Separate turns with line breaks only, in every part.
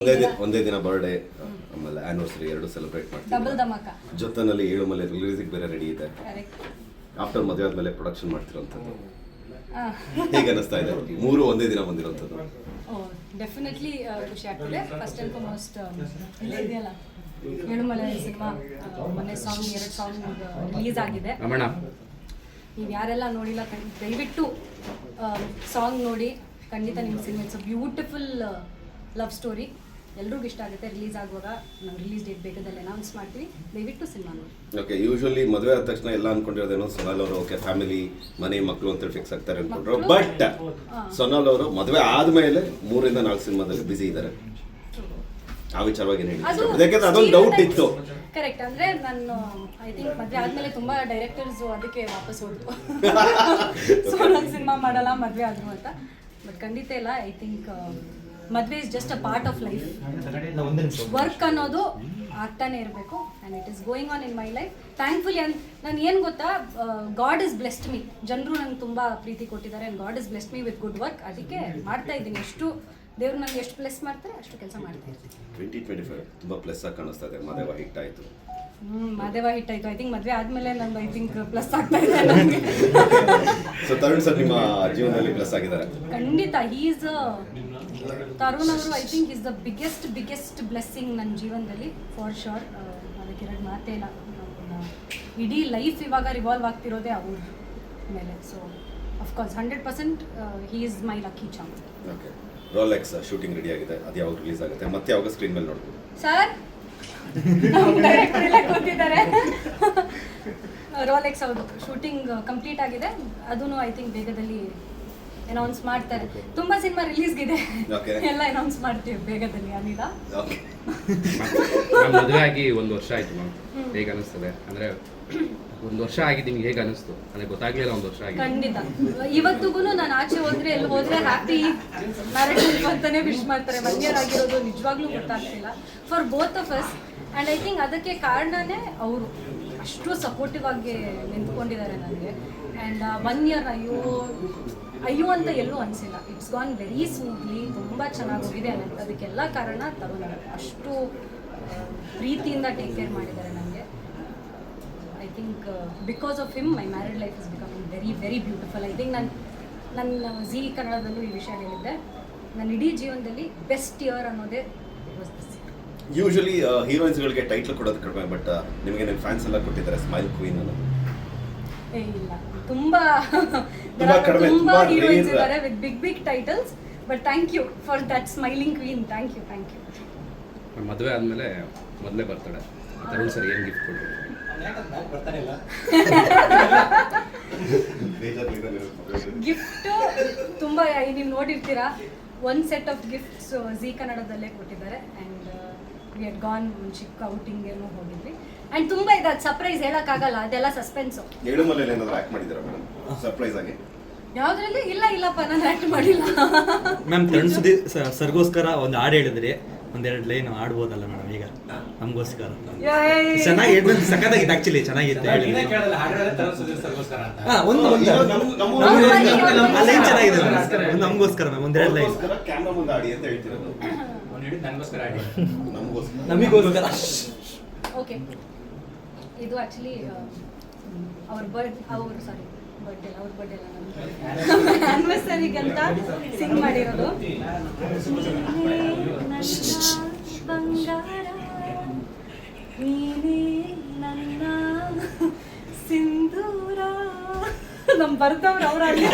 ಒಂದೇ ದಿನ ಬರ್ಡೇ ಆಮೇಲೆ ಆನಿವರ್ಸರಿ ಎರಡು ಸೆಲೆಬ್ರೇಟ್
ಡಬಲ್ ಧಮಾಕ
ಮಾಡ್ತೀವಿ. ಜೊತೆನಲ್ಲಿ 7 ಮಲೆ ರಿಲೀಸಿಗೆ ಬೇರೆ ರೆಡಿ ಇದೆ. ಆಫ್ಟರ್ ಮದುವೆ ಆದ್ಮೇಲೆ ಪ್ರೊಡಕ್ಷನ್ ಮಾಡ್ತಿರೋಂಥದ್ದು ಹೇಗೆ ಅನಿಸ್ತಾ ಇದೆ? ಮೂರು ಒಂದೇ ದಿನ ಬಂದಿರೋಂಥದ್ದು.
ಡೆಫಿನೆಟ್ಲಿ ಖುಷಿ ಆಗ್ತದೆ. ಫಸ್ಟ್ ಆ್ಯಂಡ್ ಫಾರ್ಮೋಸ್ಟ್ ಇಲ್ಲೇ ಇದೆಯಲ್ಲ ಏಳುಮಲೆ ಸಿನಿಮಾ, ಮೊನ್ನೆ ಸಾಂಗ್ 2 ಸಾಂಗ್ ರಿಲೀಸ್ ಆಗಿದೆ. ನೀವು ಯಾರೆಲ್ಲ ನೋಡಿಲ್ಲ ದಯವಿಟ್ಟು ಸಾಂಗ್ ನೋಡಿ, ಖಂಡಿತ ನಿಮ್ಮ cinema it's a beautiful love story, ಎಲ್ರಿಗೂ ಇಷ್ಟ ಆಗುತ್ತೆ. ರಿಲೀಸ್ ಆಗುವಾಗ ನಾವು ರಿಲೀಸ್ ಡೇಟ್ ಬೇಕಾದಲ್ಲಿ ಅನೌನ್ಸ್ ಮಾಡ್ತೀವಿ, ದಯವಿಟ್ಟು ಸಿನಿಮಾ ನೋಡಿ.
ಓಕೆ, ಯೂಶುವಲಿ ಮದುವೆ ಆದ ತಕ್ಷಣ ಎಲ್ಲ ಅನ್ಕೊಂಡಿರೋದೇನೋ ಸೊನಾಲ್ ಅವರು ಓಕೆ ಫ್ಯಾಮಿಲಿ ಮನೆ ಮಕ್ಕಳು ಅಂತೇಳಿ ಫಿಕ್ಸ್ ಆಗ್ತಾರೆ ಅನ್ಕೊಂಡ್ರು. ಬಟ್ ಸೊನಾಲ್ ಅವರು ಮದುವೆ ಆದ್ಮೇಲೆ 3 ಇಂದ 4 ಸಿನಿಮಾದಲ್ಲಿ ಬಿಸಿ ಇದ್ದಾರೆ. ಆ ವಿಚಾರವಾಗಿ ಹೇಳಿ, ಯಾಕಂದ್ರೆ ಅದೊಂದು ಡೌಟ್ ಇತ್ತು.
ಕರೆಕ್ಟ್, ಅಂದ್ರೆ ನಾನು ಐ ಥಿಂಕ್ ಮದುವೆ ಆದ್ಮೇಲೆ ತುಂಬಾ ಡೈರೆಕ್ಟರ್ಸ್ ಅದಕ್ಕೆ ವಾಪಸ್ ಹೋದ್ರು ಸೋನಾಲ್ ಸಿನಿಮಾ ಮಾಡಲ್ಲ ಮದುವೆ ಆದ್ರು ಅಂತ. ಬಟ್ ಖಂಡಿತ ಇಲ್ಲ. ಐ ಥಿಂಕ್ ಮದುವೆ is just a part of life. Work ಅನ್ನೋದು ಆಗ್ತಾನೆ ಇರಬೇಕು and it is going on in my life thankfully. And ನಾನು ಏನು ಗೊತ್ತಾ, ಗಾಡ್ ಇಸ್ ಬ್ಲೆಸ್ಡ್ ಮೀ. ಜನರು ನಂಗೆ ತುಂಬ ಪ್ರೀತಿ ಕೊಟ್ಟಿದ್ದಾರೆ and god is blessed me with good work. ಅದಕ್ಕೆ ಮಾಡ್ತಾ ಇದ್ದೀನಿ. ಎಷ್ಟು ದೇವ್ರು ನನಗೆ ಎಷ್ಟು ಪ್ಲಸ್ ಮಾಡ್ತಾರೆ ಅಷ್ಟು ಕೆಲಸ ಮಾಡ್ತಾ ಇರ್ತೀನಿ.
2025 ತುಂಬ ಪ್ಲಸ್ ಆಗಿ ಕಾಣಿಸ್ತಾ ಇದೆ. ಮಾದೇವ ಹಿಟ್ ಆಯಿತು.
ಮಾದೇವ ಹಿಟ್ ಆಯಿತು. ಐ ಥಿಂಕ್ ಮದುವೆ ಆದಮೇಲೆ ನಂದು ಐ ಥಿಂಕ್ ಪ್ಲಸ್ ಆಗ್ತಾ ಇದೆ ನನಗೆ.
ಸೊ ತರುಣ್ ಸರ್ ನಿಮ್ಮ ಜೀವನದಲ್ಲಿ ಪ್ಲಸ್ ಆಗಿದ್ದಾರೆ.
ಖಂಡಿತ. ಈಸ್ ತರುಣ್ ಅವರು I think is the biggest blessing ನನ್ನ ಜೀವನದಲ್ಲಿ ಫಾರ್ ಶೋರ್. ಅದಕ್ಕೆ 2 ಮಾತೇ ಇಲ್ಲ. ಇಡೀ ಲೈಫ್ ಇವಾಗ ರಿವಾಲ್ವ್ ಆಗ್ತಿರೋದೇ ಅವ್ರ ಮೇಲೆ. So of course 100% he is my lucky Cham.
Okay, Rolex shooting ready ಆಗಿದೆ. ಅದು ಯಾವಾಗ ರಿಲೀಸ್ ಆಗುತ್ತೆ, ಮತ್ತೆ ಯಾವಾಗ ಸ್ಕ್ರೀನ್ ಮೇಲೆ ನೋಡ್ಬೋದು
ಸರ್? ಡೈರೆಕ್ಟರ್ ಎಲ್ಲ ಕೂತಿದ್ದಾರೆ. ರೋಲೆಕ್ಸ್ ಹೌದು, ಶೂಟಿಂಗ್ ಕಂಪ್ಲೀಟ್ ಆಗಿದೆ. ಅದೂ ಐ ಥಿಂಕ್ ಬೇಗದಲ್ಲಿ ಅನೌನ್ಸ್ ಮಾಡ್ತಾರೆ. ತುಂಬಾ ಸಿನಿಮಾ ರಿಲೀಸ್ಗಿದೆ, ಎಲ್ಲ ಅನೌನ್ಸ್ ಮಾಡ್ತೀವಿ ಬೇಗದಲ್ಲಿ. ಅನಿಲ
ಮದುವೆ ಆಗಿ 1 ವರ್ಷ ಆಯ್ತು ಮ್ಯಾಮ್, ಹೇಗೆ ಅನಿಸ್ತದೆ? ಅಂದ್ರೆ 1 ವರ್ಷ ಆಗಿ ನಿಮ್ಗೆ ಹೇಗೆ ಅನಿಸ್ತು? ಅಂದ್ರೆ ಗೊತ್ತಾಗ್ಲಿಲ್ಲ 1 ವರ್ಷ ಆಗಿ.
ಖಂಡಿತ ಇವತ್ತಿಗೂ ನಾನು ಆಚೆ ಹೋದ್ರೆ ಎಲ್ಲಿ ಹೋದ್ರೆ ಹ್ಯಾಪಿ ಮ್ಯಾರೇಜ್ ಅಂತಾನೆ ವಿಶ್ ಮಾಡ್ತಾರೆ. 1 year ಆಗಿರೋದು ನಿಜವಾಗ್ಲೂ ಗೊತ್ತಾಗ್ತಿಲ್ಲ for both of us. And I think ಅದಕ್ಕೆ ಕಾರಣನೇ ಅವರು ಅಷ್ಟು ಸಪೋರ್ಟಿವ್ ಆಗಿ ನಿಂತ್ಕೊಂಡಿದ್ದಾರೆ ನನಗೆ. ಆ್ಯಂಡ್ 1 year ಅಯ್ಯೋ ಅಂತ ಎಲ್ಲೂ ಅನಿಸಿಲ್ಲ. ಇಟ್ಸ್ ಗಾನ್ ವೆರಿ ಸ್ಮೂತ್ಲಿ, ತುಂಬ ಚೆನ್ನಾಗಿ ಹೋಗಿದೆ. ಅದಕ್ಕೆಲ್ಲ ಕಾರಣ ತರುಣ್. ಅಷ್ಟು ಪ್ರೀತಿಯಿಂದ ಟೇಕ್ ಕೇರ್ ಮಾಡಿದ್ದಾರೆ ನನಗೆ. I think because of him my married life is becoming very beautiful. I think ನನ್ನ ಜೀ ಕನ್ನಡದಲ್ಲೂ ಈ ವಿಷಯ ಹೇಳಿದ್ದೆ. ನನ್ನ ಇಡೀ ಜೀವನದಲ್ಲಿ ಬೆಸ್ಟ್ ಇಯರ್ ಅನ್ನೋದೇ
ಯೂಶಲಿ ಹೀರೋಯಿನ್ಸ್ಗಳಿಗೆ ಟೈಟ್ಲ್ ಕೊಡೋದು ಕಡಿಮೆ, ಬಟ್ ನಿಮಗೆ ನಿಮ್ಮ ಫ್ಯಾನ್ಸ್ ಎಲ್ಲ ಕೊಟ್ಟಿದ್ದಾರೆ ಸ್ಮೈಲ್ ಕ್ವೀನ್ ಅನ್ನೋದು.
ಇಲ್ಲ, ತುಂಬಾ ಹೀರೋಯಿನ್ಸ್ ಇದ್ದಾರೆ with big titles. But thank you for that smiling queen. Thank you.
ಮದುವೆ ಆದಮೇಲೆ ಮೊದಲೇ ಬರ್ತಾಳೆ ತರುಣ್ ಸರ್ ಏನು ಗಿಫ್ಟ್ ಕೊಟ್ಟರು?
ಗಿಫ್ಟ್ ತುಂಬಾ ನೀವು ನೋಡಿರ್ತೀರಾ. 1 set ಆಫ್ ಗಿಫ್ಟ್ಸ್ ಜೀ ಕನ್ನಡದಲ್ಲೇ ಕೊಟ್ಟಿದ್ದಾರೆ. ಆ್ಯಂಡ್ ವಿ ಹ್ಯಾಡ್ ಗಾನ್ ಚಿಕ್ಕ ಔಟಿಂಗ್ ಏನೋ ಹೋಗಿದ್ವಿ. ಆ್ಯಂಡ್ ತುಂಬ ಇದೆ, ಅದು ಸರ್ಪ್ರೈಸ್ ಹೇಳೋಕ್ಕಾಗಲ್ಲ, ಅದೆಲ್ಲ ಸಸ್ಪೆನ್ಸು.
ಏಳುಮಲೆಯಲ್ಲಿ ಏನಾದರೂ ಆ್ಯಕ್ಟ್ ಮಾಡಿದ್ದೀರಾ ಮೇಡಮ್ ಸರ್ಪ್ರೈಸ್ ಆಗಿ?
ಯಾವುದ್ರಲ್ಲಿ? ಇಲ್ಲಪ್ಪ, ನಾನು ಆ್ಯಕ್ಟ್ ಮಾಡಿಲ್ಲ.
ಮ್ಯಾಮ್ ತರುಣ್ ಸರ್ಗೋಸ್ಕರ ಒಂದು ಹಾಡು ಹೇಳಿದ್ರಿ, 1-2 ಲೈನ್ ಆಡ್ಬೋದಲ್ಲ ಮೇಡಮ್ ಈಗ ನಮಗೋಸ್ಕರ? ಚೆನ್ನಾಗಿ ಹೇಳ್ಬೇಕು, ಸಖತ್ತಾಗಿತ್ತು ಆಕ್ಚುಲಿ, ಚೆನ್ನಾಗಿತ್ತು ಹೇಳಿ. ಒಂದು ಲೈನ್ ಚೆನ್ನಾಗಿದೆ ಒಂದು ನಮಗೋಸ್ಕರ ಮ್ಯಾಮ್, 1-2 ಲೈನ್
ಕ್ಯಾಮ್ರಾ ಮುಂದೆ ಆಡಿ ಅಂತ ಹೇಳ್ತಿರೋದು.
ನಮಗೋಸ್ಕರ.
ಓಕೆ, ಇದು ಆ್ಯಕ್ಚುಲಿ ಅವ್ರ ಬರ್ಡೇ ಅಲ್ಲ, ನಮ್ಮ ಆನಿವರ್ಸರಿಗೆ ಅಂತ ಸಿಂಗ್ ಮಾಡಿರೋದು. ಬಂಗಾರ ನೀನೇ ನನ್ನ ಸಿಂಧೂರ. ನಮ್ ಬರ್ದವ್ರು ಅವರಲ್ಲಿ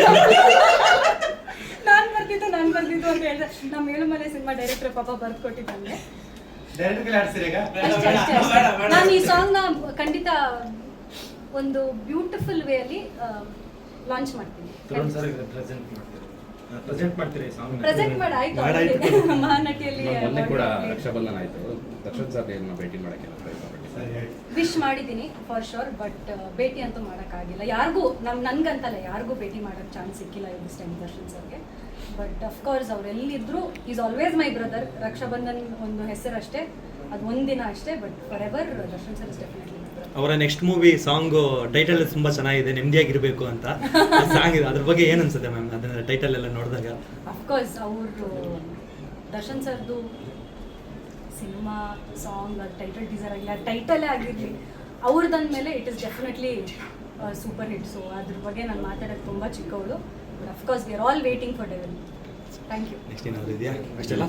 ನಾನು ಬರ್ದಿದ್ದು ಅಂತ ಹೇಳಿದೆ. ನಮ್ಮ ಏಳುಮಲೆ ಸಿನಿಮಾ ಡೈರೆಕ್ಟರ್ ಪಾಪ ಬರ್ದು ಕೊಟ್ಟಿದ್ದಾನೆ. ನಾನು ಈ ಸಾಂಗ್ನ ಖಂಡಿತ ಒಂದು ಬ್ಯೂಟಿಫುಲ್ ವೇ ಅಲ್ಲಿ ಲಾಂಚ್ ಮಾಡ್ತೀನಿ. ಪ್ರೆಸೆಂಟ್ ಮಾಡಿ ಆಯ್ತು. ಮಹಾನಟಿಯಲ್ಲಿ
ಮೊನ್ನೆ ಕೂಡ ರಕ್ಷಾಬಂಧನ ಆಯ್ತು. ದರ್ಶನ್ ಸರ್ ಭೇಟಿ ಮಾಡಕ್ಕೆ
ವಿಶ್ ಮಾಡಿದ್ದೀನಿ ಫಾರ್ ಶೋರ್. ಬಟ್ ಭೇಟಿ ಅಂತೂ ಮಾಡೋಕ್ಕಾಗಿಲ್ಲ ಯಾರಿಗೂ. ನನ್ಗಂತಲ್ಲ, ಯಾರಿಗೂ ಭೇಟಿ ಮಾಡೋಕ್ಕೆ ಚಾನ್ಸ್ ಸಿಕ್ಕಿಲ್ಲ ದಿಸ್ ಟೈಮ್ ದರ್ಶನ್ ಸರ್ಗೆ. ಬಟ್ ಅಫ್ಕೋರ್ಸ್ ಅವ್ರು ಎಲ್ಲಿದ್ರು is always my brother. Raksha Bandhan ಒಂದು ಹೆಸರಷ್ಟೇ, ಅದು 1 ದಿನ ಅಷ್ಟೇ. But for ever Darshan sir is definitely.
ಅವರ ನೆಕ್ಸ್ಟ್ ಮೂವಿ ಸಾಂಗ್ ಟೈಟಲ್ ತುಂಬಾ ಚೆನ್ನಾಗಿದೆ, ನೆಮ್ಮದಿಯಾಗಿರ್ಬೇಕು ಅಂತ ಸಾಂಗ್ ಇದೆ. ಅದ್ರ ಬಗ್ಗೆ ಏನು ಅನ್ಸುತ್ತೆ ಮ್ಯಾಮ್ ಅದನ್ನ ಟೈಟಲ್ ಎಲ್ಲ ನೋಡಿದಾಗ?
ಅಫ್ಕೋರ್ಸ್ ಅವರು ದರ್ಶನ್ ಸರ್ದು ಸಿನಿಮಾ ಸಾಂಗ್ ಅದು ಟೈಟಲ್ ಟೀಸರ್ ಆಗಲಿ ಆ ಟೈಟಲೇ ಆಗಿರಲಿ ಅವ್ರದಂದಮೇಲೆ it is definitely super hit. So ಅದ್ರ ಬಗ್ಗೆ ನಾನು ಮಾತಾಡೋದು ತುಂಬ ಚಿಕ್ಕವಳು. But of course we are all waiting for Devil. Thank you.
Next ಏನಾದರೂ ಇದೆಯಾ ಅಷ್ಟೆಲ್ಲ?